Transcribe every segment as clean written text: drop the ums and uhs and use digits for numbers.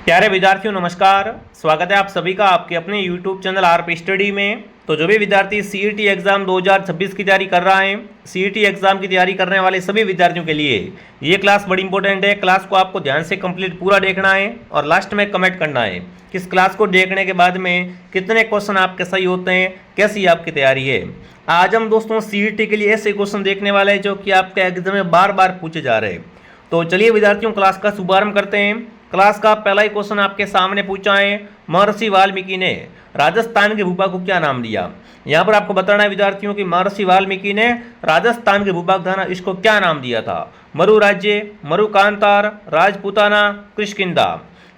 प्यारे विद्यार्थियों नमस्कार। स्वागत है आप सभी का आपके अपने YouTube चैनल आरपी स्टडी में। तो जो भी विद्यार्थी सीईटी एग्जाम 2026 की तैयारी कर रहा है, सीईटी एग्जाम की तैयारी करने वाले सभी विद्यार्थियों के लिए ये क्लास बड़ी इंपॉर्टेंट है। क्लास को आपको ध्यान से कंप्लीट पूरा देखना है और लास्ट में कमेंट करना है कि इस क्लास को देखने के बाद में कितने क्वेश्चन आपके सही होते हैं, कैसी आपकी तैयारी है। आज हम दोस्तों सीईटी के लिए ऐसे क्वेश्चन देखने वाले हैं जो कि आपके एग्जाम में बार बार पूछे जा रहे हैं। तो चलिए विद्यार्थियों क्लास का शुभारंभ करते हैं। क्लास का पहला ही क्वेश्चन आपके सामने पूछा है, महर्षि वाल्मीकि ने राजस्थान के भूभाग को क्या नाम दिया। यहाँ पर आपको बताना है विद्यार्थियों कि महर्षि वाल्मीकि ने राजस्थान के भूभाग था ना, इसको क्या नाम दिया था। मरु राज्य, मरु कांतार, राजपूताना, किष्किंधा।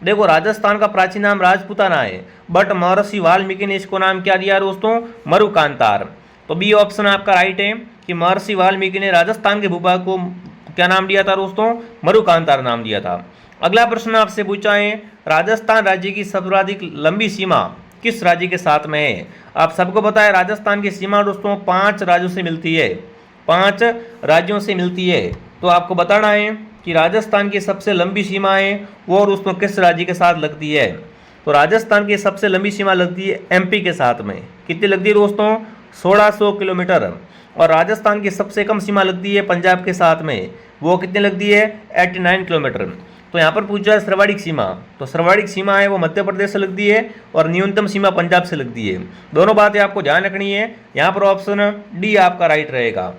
देखो राजस्थान का प्राचीन नाम राजपूताना है, बट महर्षि वाल्मीकि ने इसको नाम क्या दिया दोस्तों, मरु कांतार। तो बी ऑप्शन आपका राइट है कि महर्षि वाल्मीकि ने राजस्थान के भूभाग को क्या नाम दिया था दोस्तों, मरु कांतार नाम दिया था। अगला प्रश्न आपसे पूछा है, राजस्थान राज्य की सर्वाधिक लंबी सीमा किस राज्य के साथ में है। आप सबको पता है राजस्थान की सीमा दोस्तों 5 राज्यों से मिलती है, 5 राज्यों से मिलती है। तो आपको बताना है कि राजस्थान की सबसे लंबी सीमा है वो और दोस्तों किस राज्य के साथ लगती है। तो राजस्थान की सबसे लंबी सीमा लगती है एमपी के साथ में। कितनी लगती है दोस्तों, 1600 किलोमीटर। और राजस्थान की सबसे कम सीमा लगती है पंजाब के साथ में, वो कितनी लगती है 89 किलोमीटर। तो यहाँ पर पूछा है सर्वाधिक सीमा, तो सर्वाधिक सीमा है वो मध्य प्रदेश से लगती है और न्यूनतम सीमा पंजाब से लगती है। दोनों बातें आपको ध्यान रखनी है। यहाँ पर ऑप्शन डी आपका राइट रहेगा।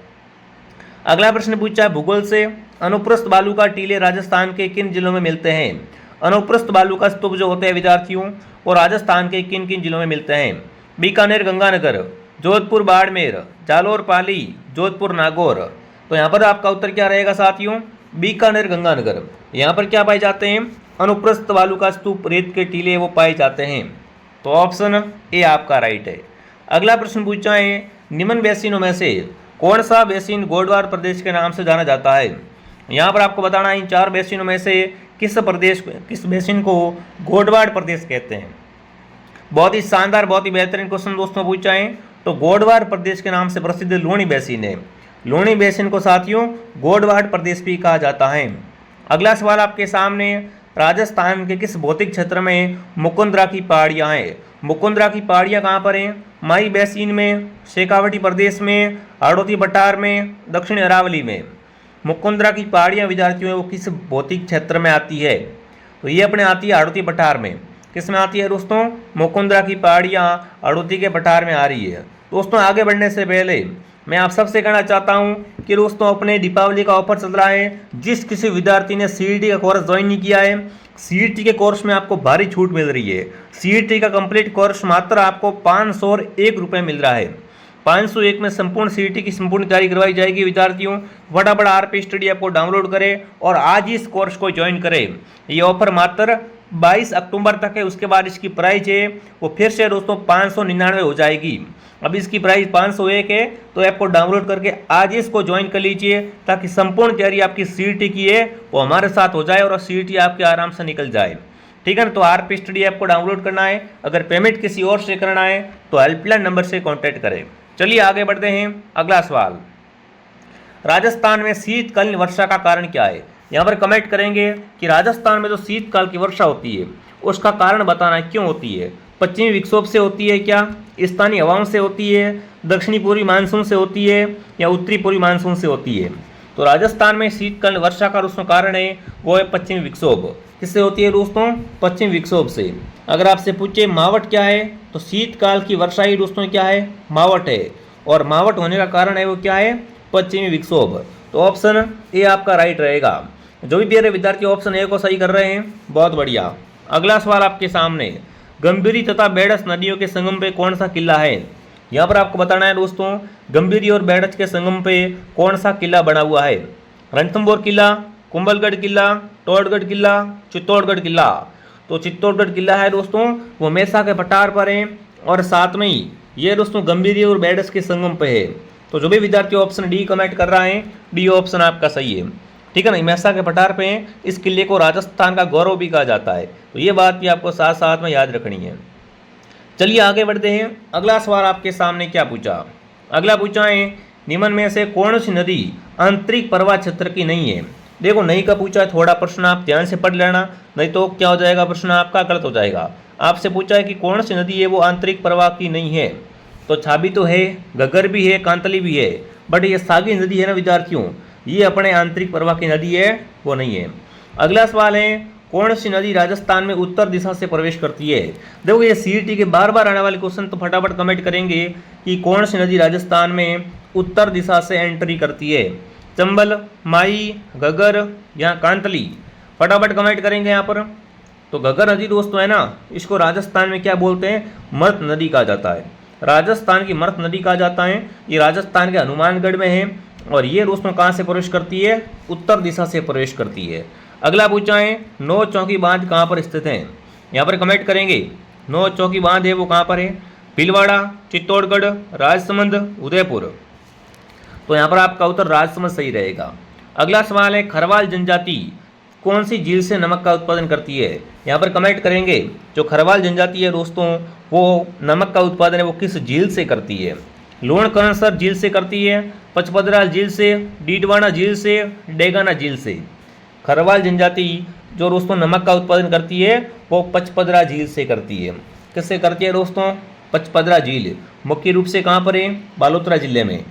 अगला प्रश्न पूछा है भूगोल से, अनुप्रस्थ बालू का टीले राजस्थान के किन जिलों में मिलते हैं। अनुप्रस्थ बालू का स्तूप जो होते हैं विद्यार्थियों वो राजस्थान के किन किन जिलों में मिलते हैं। बीकानेर गंगानगर, जोधपुर बाड़मेर, जालोर पाली, जोधपुर नागौर। तो यहाँ पर आपका उत्तर क्या रहेगा साथियों, बीकानेर गंगानगर। यहाँ पर क्या पाए जाते हैं, अनुप्रस्थ बालू का स्तूप, रेत के टीले वो पाए जाते हैं। तो ऑप्शन ए आपका राइट है। अगला प्रश्न पूछा है, निम्न बेसिनों में से कौन सा बेसिन गोडवार प्रदेश के नाम से जाना जाता है। यहाँ पर आपको बताना है इन 4 बेसिनों में से किस बेसिन को गोडवार प्रदेश कहते हैं। बहुत ही शानदार, बहुत ही बेहतरीन क्वेश्चन दोस्तों पूछा है। तो गोडवार प्रदेश के नाम से प्रसिद्ध लूणी बेसिन है। लूणी बेसिन को साथियों गोडवार प्रदेश भी कहा जाता है। अगला सवाल आपके सामने, राजस्थान के किस भौतिक क्षेत्र में मुकुंदरा की पहाड़ियाँ हैं। मुकुंदरा की पहाड़ियाँ कहाँ पर हैं, माई बेसिन में, शेखावटी प्रदेश में, हाड़ौती पठार में, दक्षिण अरावली में। मुकुंदरा की पहाड़ियाँ विद्यार्थियों वो किस भौतिक क्षेत्र में आती है। तो ये अपने आती है हाड़ौती पठार में। किस में आती है दोस्तों, मुकुंदरा की पहाड़ियाँ हाड़ौती के पठार में आ रही है। दोस्तों आगे बढ़ने से पहले मैं आप सबसे कहना चाहता हूं कि दोस्तों अपने दीपावली का ऑफर चल रहा है। जिस किसी विद्यार्थी ने सीईटी का कोर्स ज्वाइन नहीं किया है, सीईटी के कोर्स में आपको भारी छूट मिल रही है। सीईटी का कंप्लीट कोर्स मात्र आपको 501 रुपये मिल रहा है। 501 में संपूर्ण सीईटी की संपूर्ण तैयारी करवाई जाएगी विद्यार्थियों। फटाफट आरपी स्टडी ऐप को डाउनलोड करें और आज ही इस कोर्स को ज्वाइन करें। ये ऑफर मात्र 22 अक्टूबर तक है। उसके बाद इसकी प्राइस है वो फिर से दोस्तों 599 हो जाएगी। अब इसकी प्राइस 501 है। तो ऐप को डाउनलोड करके आज इसको ज्वाइन कर लीजिए ताकि संपूर्ण तैयारी आपकी सीईटी की है वो हमारे साथ हो जाए और सीईटी आपके आराम से निकल जाए। ठीक है ना। तो आरपी स्टडी ऐप को डाउनलोड करना है। अगर पेमेंट किसी और से करना है तो हेल्पलाइन नंबर से कॉन्टैक्ट करें। चलिए आगे बढ़ते हैं। अगला सवाल, राजस्थान में शीतकालीन वर्षा का कारण क्या है। यहाँ पर कमेंट करेंगे कि राजस्थान में जो शीतकाल की वर्षा होती है उसका कारण बताना है, क्यों होती है। पश्चिमी विक्षोभ से होती है क्या, स्थानीय हवाओं से होती है, दक्षिणी पूर्वी मानसून से होती है या उत्तरी पूर्वी मानसून से होती है। तो राजस्थान में शीतकालीन वर्षा का उसका कारण है वो है पश्चिमी विक्षोभ। किससे होती है दोस्तों, पश्चिमी विक्षोभ से। अगर आपसे पूछे मावट क्या है तो शीतकाल की वर्षा ही दोस्तों क्या है, मावट है। और मावट होने का कारण है वो क्या है, पश्चिमी विक्षोभ। तो ऑप्शन ए आपका राइट रहेगा। जो भी प्यारे विद्यार्थी ऑप्शन ए को सही कर रहे हैं बहुत बढ़िया। अगला सवाल आपके सामने, गंभीरी तथा बेडस नदियों के संगम पे कौन सा किला है। यहाँ पर आपको बताना है दोस्तों गंभीरी और बेडस के संगम पे कौन सा किला बना हुआ है। रणथंभौर किला, कुंभलगढ़ किला, टोडगढ़ किला, चित्तौड़गढ़ किला। तो चित्तौड़गढ़ किला है दोस्तों वो मेसा के पठार पर है और साथ में ही ये दोस्तों गंभीरी और बेडस के संगम पे है। तो जो भी विद्यार्थी ऑप्शन डी कमेंट कर रहा है, डी ऑप्शन आपका सही है। ठीक है ना। मेसा के पठार पे इस किले को राजस्थान का गौरव भी कहा जाता है। तो ये बात भी आपको साथ साथ में याद रखनी है। चलिए आगे बढ़ते हैं। अगला सवाल आपके सामने क्या पूछा, अगला पूछा है निम्न में से कौन सी नदी आंतरिक प्रवाह क्षेत्र की नहीं है। देखो नहीं का पूछा है, थोड़ा प्रश्न आप ध्यान से पढ़ लेना, नहीं तो क्या हो जाएगा, प्रश्न आपका गलत हो जाएगा। आपसे पूछा है कि कौन सी नदी है वो आंतरिक प्रवाह की नहीं है, तो छाबी तो है, घग्गर भी है, कांतली भी है, बट ये सागी नदी है ना विद्यार्थियों, ये अपने आंतरिक प्रवाह की नदी है, वो नहीं है। अगला सवाल है, कौन सी नदी राजस्थान में उत्तर दिशा से प्रवेश करती है। देखो ये सीईटी के बार बार आने वाले क्वेश्चन, तो फटाफट कमेंट करेंगे कि कौन सी नदी राजस्थान में उत्तर दिशा से एंट्री करती है। चंबल, माई, घग्गर या कांतली, फटाफट कमेंट करेंगे यहाँ पर। तो घग्गर नदी दोस्तों है ना, इसको राजस्थान में क्या बोलते हैं, मर्त नदी कहा जाता है, राजस्थान की मर्त नदी कहा जाता है। ये राजस्थान के हनुमानगढ़ में है और ये दोस्तों कहाँ से प्रवेश करती है, उत्तर दिशा से प्रवेश करती है। अगला पूछा है, नौ चौकी बांध कहाँ पर स्थित है, यहाँ पर कमेंट करेंगे। नौ चौकी बांध है वो कहाँ पर है, भीलवाड़ा, चित्तौड़गढ़, राजसमंद, उदयपुर। तो यहाँ पर आपका उत्तर राजसमंद सही रहेगा। अगला सवाल है, खरवाल जनजाति कौन सी झील से नमक का उत्पादन करती है, यहाँ पर कमेंट करेंगे। जो खरवाल जनजाति है दोस्तों, वो नमक का उत्पादन है वो किस झील से करती है, लोणकरणसर झील से करती है, पचपदरा झील से, डीडवाना झील से, डेगाना झील से। खरवाल जनजाति जो दोस्तों नमक का उत्पादन करती है वो पचपदरा झील से करती है। किससे करती है दोस्तों, पचपदरा झील, मुख्य रूप से कहाँ पर है, बालोतरा जिले में।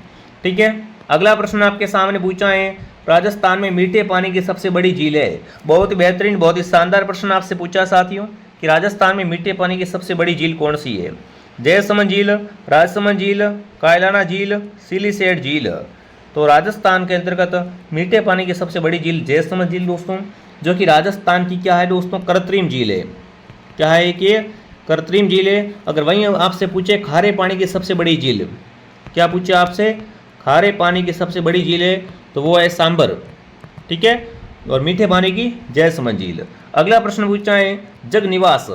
ठीक है, अगला प्रश्न आपके सामने पूछा है, राजस्थान में मीठे पानी की सबसे बड़ी झील है। बहुत ही बेहतरीन, बहुत ही शानदार प्रश्न आपसे पूछा साथियों कि राजस्थान में मीठे पानी की सबसे बड़ी झील कौन सी है। जयसमंद झील, राजसमंद झील, कायलाना झील, सिलीसेट झील। तो राजस्थान के अंतर्गत मीठे पानी की सबसे बड़ी झील जयसमंद झील दोस्तों, जो कि राजस्थान की क्या है दोस्तों, कृत्रिम झील है। क्या है कि कृत्रिम झील है। अगर वहीं आपसे पूछे खारे पानी की सबसे बड़ी झील, क्या पूछे आपसे, खारे पानी की सबसे बड़ी झील है तो वो है सांबर। ठीक है, और मीठे पानी की जयसमंद झील। अगला प्रश्न पूछा है, जग निवास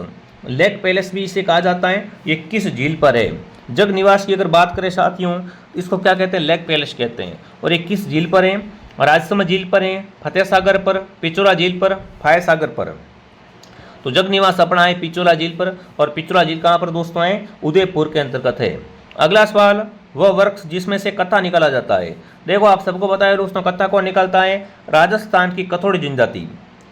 लेक पैलेस भी इसे कहा जाता है, ये किस झील पर है। जग निवास की अगर बात करें साथियों, इसको क्या कहते हैं, लेक पैलेस कहते हैं। और ये किस झील पर है, राजसमंद झील पर है, फतेह सागर पर, पिचोला झील पर, फाय सागर पर। तो जग निवास अपना है पिचोला झील पर, और पिचोला झील कहाँ पर दोस्तों है, उदयपुर के अंतर्गत है। अगला सवाल, वह वृक्ष जिसमें से कत्था निकाला जाता है। देखो आप सबको पता है दोस्तों, कत्था कौन निकालता है, राजस्थान की कथोड़ी जनजाति।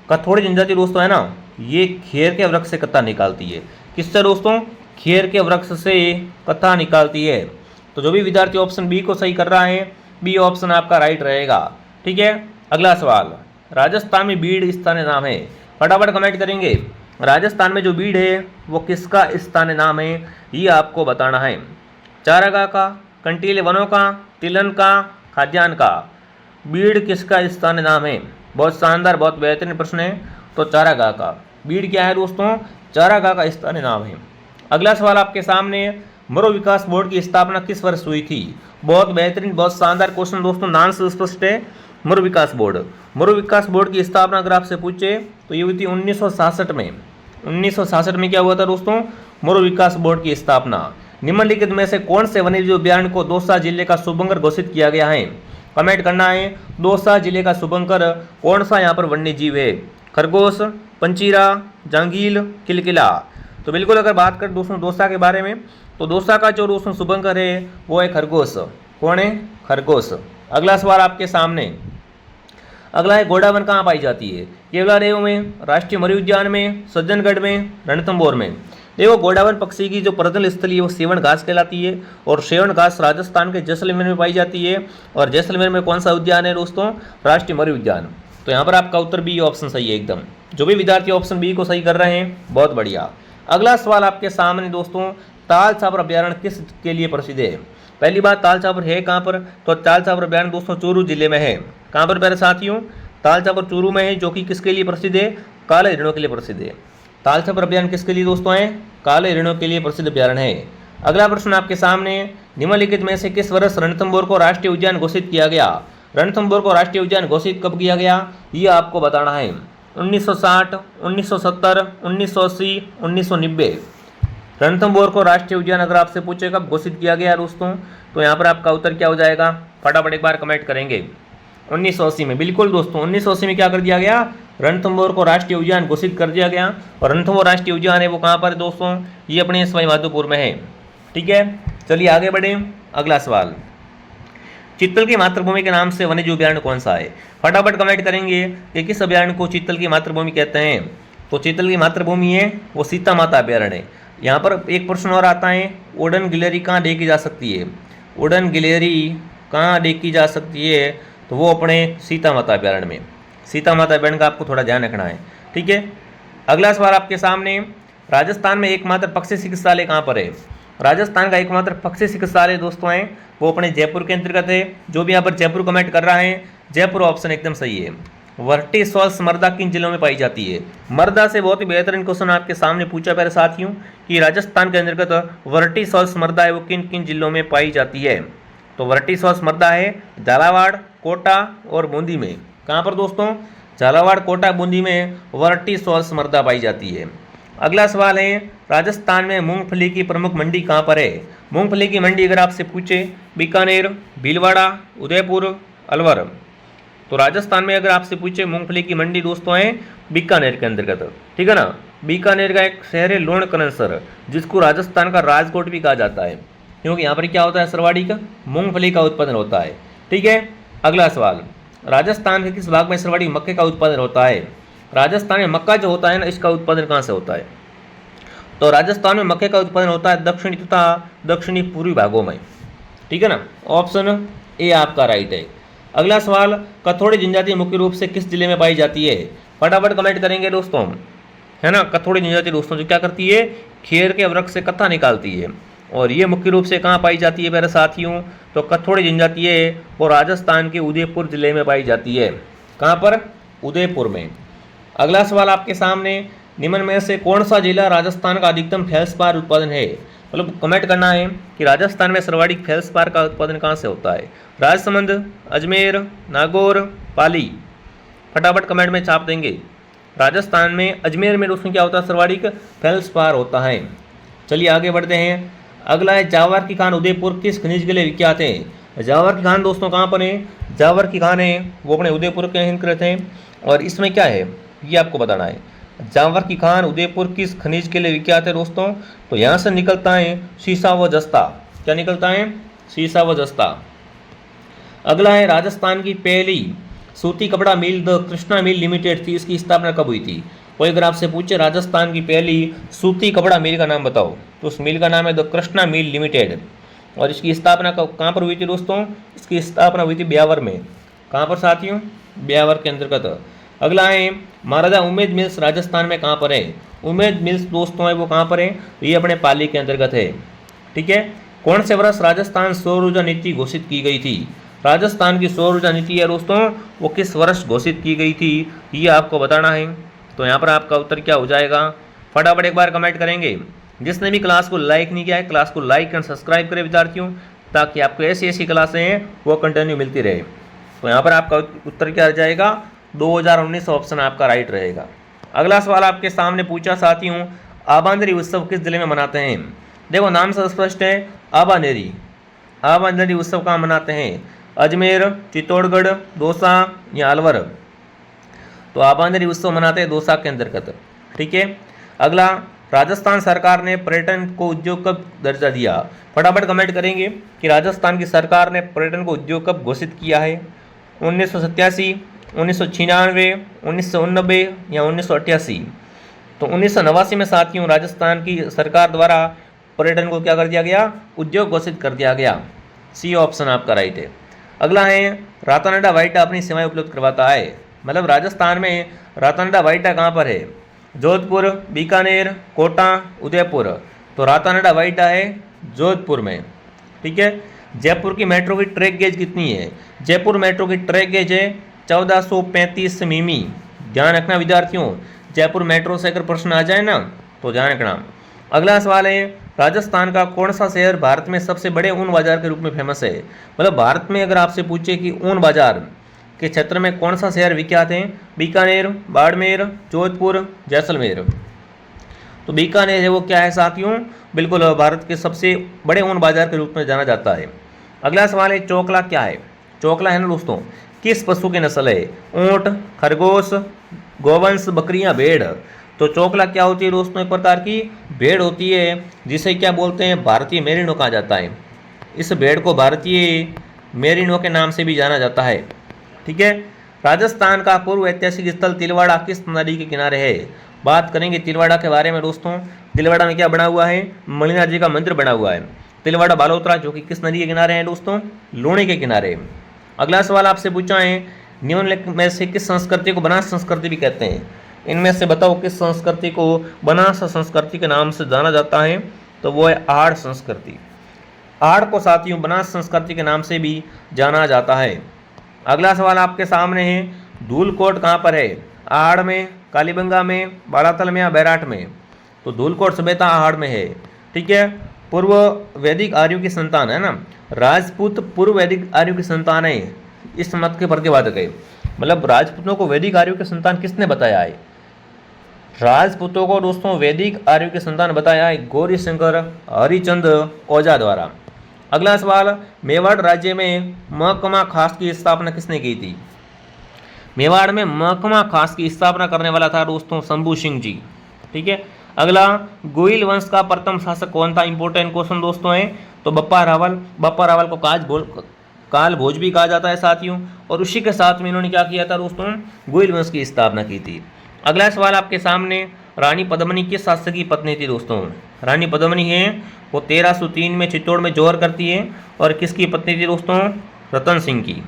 कथोड़ी जनजाति दोस्तों है ना, ये खेर के वृक्ष से कत्था निकालती है। किससे दोस्तों, खेर के वृक्ष से कत्था निकालती है। तो जो भी विद्यार्थी ऑप्शन बी को सही कर रहा है, बी ऑप्शन आपका राइट रहेगा। ठीक है, अगला सवाल, राजस्थान में बीड़ स्थानीय नाम है। फटाफट कमेंट करेंगे, राजस्थान में जो बीड़ है वो किसका स्थानीय नाम है, ये आपको बताना है। चारागाह का, कंटीले वनों का, तिलन का, खाद्यान्न का। बीड़ किसका स्थानीय नाम है, बहुत शानदार, बहुत बेहतरीन प्रश्न है। तो चारागाह का। बीड़ क्या है दोस्तों, चारागाह का स्थानीय नाम है। अगला सवाल आपके सामने, मरो विकास बोर्ड की स्थापना किस वर्ष हुई थी। बहुत बेहतरीन, बहुत शानदार क्वेश्चन दोस्तों, नाम से स्पष्ट है। मरो विकास बोर्ड, मरो विकास बोर्ड की स्थापना अगर आपसे पूछे तो ये हुई थी 1966 में। 1966 में क्या हुआ था दोस्तों, मरो विकास बोर्ड की स्थापना। निम्नलिखित में से कौन से वन्यजीव उद्यान को दौसा जिले का शुभंकर घोषित किया गया है। कमेंट करना है, दौसा जिले का शुभंकर कौन सा यहाँ पर वन्यजीव है, खरगोश, पंचीरा, जांगील, किलकिला। तो बिल्कुल अगर बात करें दोस्तों दौसा के बारे में, तो दौसा का जो दोस्तों शुभंकर है वो है खरगोश। कौन है, खरगोश। अगला सवाल आपके सामने, अगला है, गोडावन कहाँ पाई जाती है। केवलादेव में, राष्ट्रीय मरी उद्यान में, सज्जनगढ़ में, रणथंभौर में। देखो गोडावन पक्षी की जो प्रजनन स्थली है वो सेवन घास कहलाती है, और सेवन घास राजस्थान के जैसलमेर में पाई जाती है। और जैसलमेर में कौन सा उद्यान है दोस्तों, राष्ट्रीय मरी उद्यान। तो यहाँ पर आपका उत्तर बी ऑप्शन सही है एकदम। जो भी विद्यार्थी ऑप्शन बी को सही कर रहे हैं, बहुत बढ़िया। अगला सवाल आपके सामने दोस्तों, ताल छापर अभ्यारण्य किस के लिए प्रसिद्ध है। पहली बात, ताल छापर है कहाँ पर, तो ताल छापर अभ्यारण्य दोस्तों चूरू जिले में है। कहाँ पर प्यारे साथियों, ताल छापर चूरू में है, जो कि किसके लिए प्रसिद्ध है, काले हिरणों के लिए प्रसिद्ध है। ताल छापर अभ्यारण्य किसके लिए दोस्तों है, काले हिरणों के लिए प्रसिद्ध अभ्यारण्य है। अगला प्रश्न आपके सामने, निम्नलिखित में से किस वर्ष रणथंभौर को राष्ट्रीय उद्यान घोषित किया गया। रणथंभौर को राष्ट्रीय उद्यान घोषित कब किया गया, ये आपको बताना है। 1960, 1970, 1980, 1990। रणथंभौर को राष्ट्रीय उद्यान अगर आपसे पूछे कब घोषित किया गया दोस्तों, तो यहाँ पर आपका उत्तर क्या हो जाएगा, फटाफट एक बार कमेंट करेंगे। 1980 में, बिल्कुल दोस्तों 1980 में क्या कर दिया गया, रणथंभौर को राष्ट्रीय उद्यान घोषित कर दिया गया। और रणथंभौर राष्ट्रीय उद्यान है वो कहाँ पर है दोस्तों, ये अपने सवाई माधोपुर में है। ठीक है, चलिए आगे बढ़े। अगला सवाल, चित्तल की मातृभूमि के नाम से वन्यजीव अभयारण्य कौन सा है? फटाफट कमेंट करेंगे कि किस अभयारण्य को चित्तल की मातृभूमि कहते हैं। तो चित्तल की मातृभूमि है वो सीता माता अभयारण्य है। यहाँ पर एक प्रश्न और आता है, उड़न गिलहरी कहाँ देखी जा सकती है? उड़न गिलहरी कहाँ देखी जा सकती है? तो वो अपने सीता माता अभयारण्य में। सीता माता अभयारण्य का आपको थोड़ा ध्यान रखना है, ठीक है। अगला सवाल आपके सामने, राजस्थान में एकमात्र पक्षी चिकित्सालय कहाँ पर है? राजस्थान का एकमात्र पक्षी चिकित्सालय दोस्तों है वो अपने जयपुर के अंतर्गत है। जो भी यहाँ पर जयपुर कमेंट कर रहा है, जयपुर ऑप्शन एकदम सही है। वर्टिसोल्स मृदा किन जिलों में पाई जाती है? मृदा से बहुत ही बेहतरीन क्वेश्चन आपके सामने पूछा प्यारे साथियों कि राजस्थान के अंतर्गत वर्टिसोल्स मृदा है वो किन किन जिलों में पाई जाती है? तो वर्टिसोल्स मृदा है झालावाड़, कोटा और बूंदी में। कहाँ पर दोस्तों? झालावाड़, कोटा, बूंदी में वर्टिसोल्स मृदा पाई जाती है। अगला सवाल है, राजस्थान में मूंगफली की प्रमुख मंडी कहाँ पर है? मूंगफली की मंडी अगर आपसे पूछे बीकानेर, भीलवाड़ा, उदयपुर, अलवर। तो राजस्थान में अगर आपसे पूछे मूंगफली की मंडी दोस्तों है बीकानेर के अंतर्गत, ठीक है ना। बीकानेर का एक शहर है लोणकनसर, जिसको राजस्थान का राजकोट भी कहा जाता है, क्योंकि यहाँ पर क्या होता है? सरवाड़ी का मूंगफली का उत्पादन होता है, ठीक है। अगला सवाल, राजस्थान के किस भाग में सरवाड़ी मक्के का उत्पादन होता है? राजस्थान में मक्का जो होता है ना, इसका उत्पादन कहाँ से होता है? तो राजस्थान में मक्के का उत्पादन होता है दक्षिणी तथा दक्षिणी पूर्वी भागों में, ठीक है ना। ऑप्शन ए आपका राइट है। अगला सवाल, कथोड़ी जनजाति मुख्य रूप से किस जिले में पाई जाती है? फटाफट कमेंट करेंगे दोस्तों, है ना। कथोड़ी जनजाति दोस्तों जो क्या करती है? खेर के वृक्ष से कत्था निकालती है, और ये मुख्य रूप से कहाँ पाई जाती है मेरे साथियों? तो कथोड़ी जनजाति है वो राजस्थान के उदयपुर जिले में पाई जाती है। कहाँ पर? उदयपुर में। अगला सवाल आपके सामने, निम्न में से कौन सा जिला राजस्थान का अधिकतम फेल्सपार उत्पादन है? मतलब कमेंट करना है कि राजस्थान में सर्वाधिक फेल्सपार का उत्पादन कहाँ से होता है? राजसमंद, अजमेर, नागौर, पाली। फटाफट कमेंट में छाप देंगे। राजस्थान में अजमेर में दोस्तों क्या होता है? सर्वाधिक फेल्सपार होता है। चलिए आगे बढ़ते हैं। अगला है, जावर की खान उदयपुर किस खनिज के लिए विख्यात है? जावर की खान दोस्तों कहाँ पर है? जावर की खान है वो अपने उदयपुर के अंतर्गत है, और इसमें क्या है ये आपको बताना है। जावर की खान उदयपुर किस खनिज के लिए विख्यात है दोस्तों? तो यहाँ से निकलता है सीसा व जस्ता। क्या निकलता है? सीसा व जस्ता। अगला है, राजस्थान की पहली सूती कपड़ा मिल द कृष्णा मिल लिमिटेड थी, इसकी स्थापना कब हुई थी? कोई अगर आपसे पूछे राजस्थान की पहली सूती कपड़ा मिल का नाम बताओ, तो उस मिल का नाम है द कृष्णा मिल लिमिटेड, और इसकी स्थापना कहाँ पर हुई थी दोस्तों? इसकी स्थापना हुई थी ब्यावर में। कहाँ पर साथियों? ब्यावर के अंतर्गत। अगला है, महाराजा उमेद मिल्स राजस्थान में कहाँ पर है? उमेद मिल्स दोस्तों है वो कहाँ पर है? तो ये अपने पाली के अंतर्गत है, ठीक है। कौन से वर्ष राजस्थान सौर ऊर्जा नीति घोषित की गई थी? राजस्थान की सौर ऊर्जा नीति है दोस्तों वो किस वर्ष घोषित की गई थी, ये आपको बताना है। तो यहाँ पर आपका उत्तर क्या हो जाएगा? फटाफट एक बार कमेंट करेंगे। जिसने भी क्लास को लाइक नहीं किया है, क्लास को लाइक एंड सब्सक्राइब करें विद्यार्थियों, ताकि आपको ऐसी ऐसी क्लासें हैं वो कंटिन्यू मिलती रहे। तो यहाँ पर आपका उत्तर क्या आ जाएगा? 2019 ऑप्शन आपका राइट रहेगा। अगला सवाल आपके सामने पूछा साथियों, आबानेरी उत्सव किस जिले में मनाते हैं? देखो नाम से स्पष्ट है, आबानेरी। आबानेरी उत्सव कहाँ मनाते हैं? अजमेर, चित्तौड़गढ़, दौसा या अलवर। तो आबानेरी उत्सव मनाते हैं दौसा के अंतर्गत, ठीक है। अगला, राजस्थान सरकार ने पर्यटन को उद्योग कब दर्जा दिया? फटाफट कमेंट करेंगे कि राजस्थान की सरकार ने पर्यटन को उद्योग कब घोषित किया है? 1987, 1996, 1989 या 1988। तो 1989 में साथियों राजस्थान की सरकार द्वारा पर्यटन को क्या कर दिया गया? उद्योग घोषित कर दिया गया। सी ऑप्शन आपका राइट है। अगला है, रातानाडा वाइटा अपनी सेवाएं उपलब्ध करवाता है। मतलब राजस्थान में रातानाडा वाइटा कहाँ पर है? जोधपुर, बीकानेर, कोटा, उदयपुर। तो रातानाडा वाइटा है जोधपुर में, ठीक है। जयपुर की मेट्रो की ट्रैक गेज कितनी है? जयपुर मेट्रो की ट्रैक गेज है 1435 मिमी। ध्यान रखना विद्यार्थियों, जयपुर मेट्रो से अगर प्रश्न आ जाए ना तो ध्यान रखना। अगला सवाल है, राजस्थान का कौन सा शहर भारत में सबसे बड़े ऊन बाजार के रूप में फेमस है? मतलब भारत में अगर आपसे पूछे कि ऊन बाजार के क्षेत्र में कौन सा शहर विख्यात है? बीकानेर, बाड़मेर, जोधपुर, जैसलमेर। तो बीकानेर है वो क्या है साथियों? बिल्कुल भारत के सबसे बड़े ऊन बाजार के रूप में जाना जाता है। अगला सवाल है, चोकला क्या है? चोकला है ना दोस्तों किस पशु की नस्ल है? ऊंट, खरगोश, गोवंश, बकरियां, भेड़। तो चोकला क्या होती है दोस्तों? एक प्रकार की भेड़ होती है, जिसे क्या बोलते हैं? भारतीय मेरिनो कहा जाता है। इस भेड़ को भारतीय मेरिनो के नाम से भी जाना जाता है। ठीक है। राजस्थान का पूर्व ऐतिहासिक स्थल तिलवाड़ा किस नदी के किनारे है? बात करेंगे तिलवाड़ा के बारे में दोस्तों। तिलवाड़ा में क्या बना हुआ है? मणिनाथ जी का मंदिर बना हुआ है। तिलवाड़ा बालोतरा जो कि किस नदी के किनारे है दोस्तों? लूणी के किनारे। अगला सवाल आपसे पूछा है, निम्नलिखित में से किस संस्कृति को बनास संस्कृति भी कहते हैं? इनमें से बताओ किस संस्कृति को बनास संस्कृति के नाम से जाना जाता है? तो वो है आड़ संस्कृति। आड़ को साथियों बनास संस्कृति के नाम से भी जाना जाता है। अगला सवाल आपके सामने है, धूलकोट कहाँ पर है? आड़ में, कालीबंगा में, बालातल में या बैराट में? तो धूलकोट सभ्यता आड़ में है। ठीक है। पूर्व वैदिक आर्यों की संतान है ना, राजपूत पूर्व वैदिक आर्यों की संतान है, इस मत के प्रतिपादक है। मतलब राजपूतों को वैदिक आर्यों की संतान किसने बताया है? राजपूतों को दोस्तों वैदिक आर्यों की संतान बताया है गौरी शंकर हरिचंद ओझा द्वारा। अगला सवाल, मेवाड़ राज्य में महकमा खास की स्थापना किसने की थी? मेवाड़ में महकमा खास की स्थापना करने वाला था दोस्तों शंभू सिंह जी। ठीक है। अगला, गोइल वंश का प्रथम शासक कौन था? इंपोर्टेंट क्वेश्चन दोस्तों है। तो बप्पा रावल। बप्पा रावल को काल भोज भी कहा जाता है साथियों, और उसी के साथ में इन्होंने क्या किया था दोस्तों? गोइल वंश की स्थापना की थी। अगला सवाल आपके सामने, रानी पद्मिनी किस शासक की पत्नी थी दोस्तों? रानी पद्मिनी है वो 1303 में चित्तौड़ में जौहर करती है, और किसकी पत्नी थी दोस्तों? रतन सिंह की।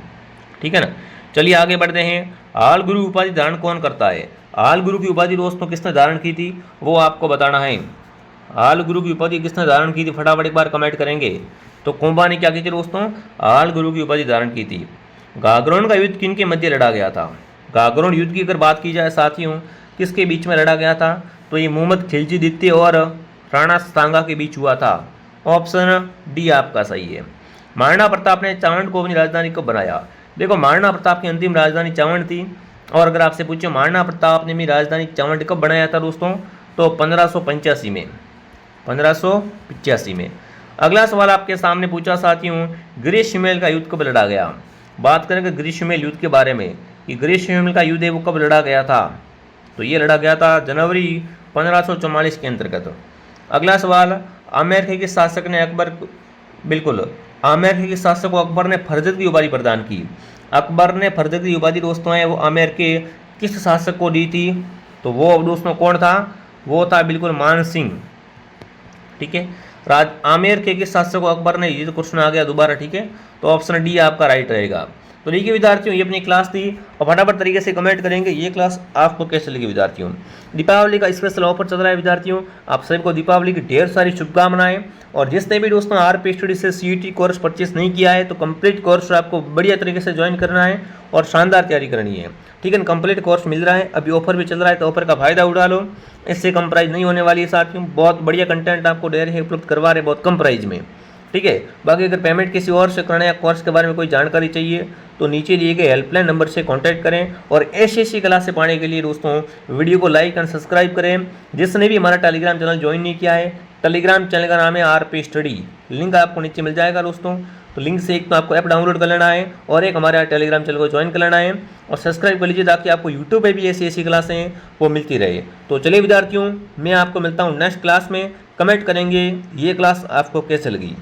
ठीक है ना। चलिए आगे बढ़ते हैं। आल गुरु उपाधि धारण कौन करता है? आल गुरु की उपाधि दोस्तों किसने धारण की थी वो आपको बताना है। आल गुरु की उपाधि किसने धारण की थी? फटाफट एक बार कमेंट करेंगे। तो कुंभा ने क्या की थी दोस्तों? आल गुरु की उपाधि धारण की थी। गागरोन का युद्ध किन के मध्य लड़ा गया था? गागरोन युद्ध की अगर बात की जाए साथियों, किसके बीच में लड़ा गया था? तो ये मोहम्मद खिलजी द्वितीय और राणा सांगा के बीच हुआ था। ऑप्शन डी आपका सही है। महाराणा प्रताप ने चावंड को अपनी राजधानी कब बनाया? देखो महाराणा प्रताप की अंतिम राजधानी चावंड थी, और अगर आपसे पूछो महाराणा प्रताप ने अपनी राजधानी चावंड कब बनाया था दोस्तों? तो 1585 में। 1585 में। अगला सवाल आपके सामने पूछा साथियों, ग्रीष्ममेल का युद्ध कब लड़ा गया? बात करेंगे ग्रीष्ममेल युद्ध के बारे में कि ग्रीष्ममेल का युद्ध है वो कब लड़ा गया था? तो ये लड़ा गया था जनवरी 1544 के अंतर्गत। अगला सवाल, आमेर के किस शासक ने आमेर के शासक को अकबर ने फरजत की उपाधि प्रदान की? अकबर ने फरजत की उपाधि दोस्तों है वो आमेर के किस शासक को दी थी? तो वो दोस्तों कौन था? वो था बिल्कुल मान सिंह। ठीक है। आमेर के किस शासक को अकबर ने, ये तो क्वेश्चन आ गया दोबारा। ठीक है। तो ऑप्शन डी आपका राइट रहेगा। तो देखिए विद्यार्थियों, ये अपनी क्लास थी, और फटाफट तरीके से कमेंट करेंगे ये क्लास आपको कैसे लगी विद्यार्थियों। दीपावली का स्पेशल ऑफर चल रहा है विद्यार्थियों, आप सभी को दीपावली की ढेर सारी शुभकामनाएं। और जिसने भी दोस्तों आरपी स्टडी से सीईटी कोर्स परचेस नहीं किया है तो कंप्लीट कोर्स आपको बढ़िया तरीके से ज्वाइन करना है और शानदार तैयारी करनी है। ठीक है। कंप्लीट कोर्स मिल रहा है, अभी ऑफर भी चल रहा है, तो ऑफर का फायदा उठा लो। इससे कम प्राइस नहीं होने वाली है साथियों, बहुत बढ़िया कंटेंट आपको डेयरी उपलब्ध करवा रहे बहुत कम प्राइस में। ठीक है। बाकी अगर पेमेंट किसी और से करना है या कोर्स के बारे में कोई जानकारी चाहिए तो नीचे दिए गए हेल्पलाइन नंबर से कांटेक्ट करें। और ऐसी क्लासें पाने के लिए दोस्तों वीडियो को लाइक एंड सब्सक्राइब करें। जिसने भी हमारा टेलीग्राम चैनल ज्वाइन नहीं किया है, टेलीग्राम चैनल का नाम है आरपी स्टडी, लिंक आपको नीचे मिल जाएगा दोस्तों। तो लिंक से एक तो आपको ऐप डाउनलोड कर लेना है और एक हमारे टेलीग्राम चैनल को ज्वाइन कर लेना है और सब्सक्राइब कर लीजिए ताकि आपको यूट्यूब पे भी ऐसी क्लासें वो मिलती रहे। तो चलिए विद्यार्थियों, मैं आपको मिलता हूँ नेक्स्ट क्लास में। कमेंट करेंगे ये क्लास आपको कैसे लगी।